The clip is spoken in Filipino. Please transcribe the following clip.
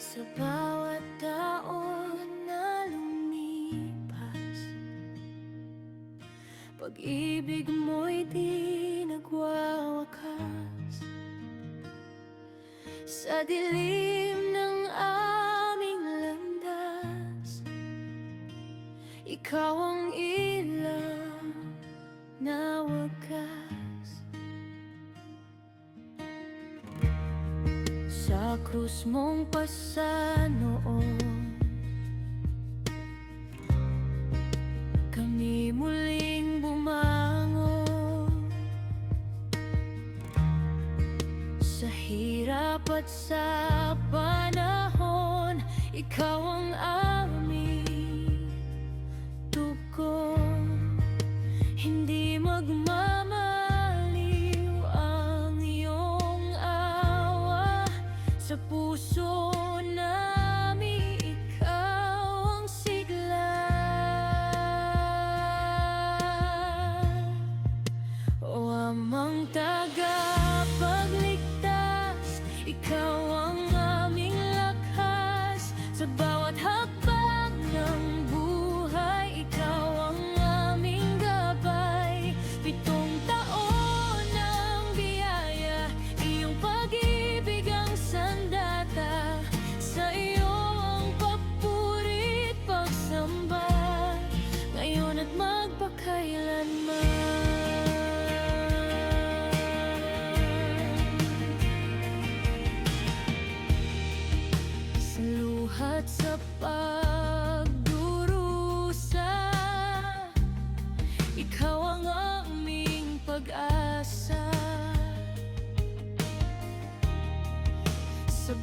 Sa bawat taon na lumipas, pag-ibig mo'y di nagwawakas. Sa dilim ng aming landas, ikaw ang ilaw na wagas. Sa krus mong pasanoon, kami muling bumangon. Sa hirap at sa panahon, ikaw ang aming tugon. Hindi magmamaliw ang iyong awa. Sa puso namin ikaw ang sigla. O Amang tagapagligtas, ikaw ang aming lakas. Sa bawat hakbang ng buhay, ikaw ang aming gabay. 7 taon ng biyaya, iyong pag-ibig ang sandata. Sa iyo ang papurit, pagsamba, ngayon at magpakailanman. Sa luhat, sa pagdurusa, ikaw ang aming pag-asa. Sa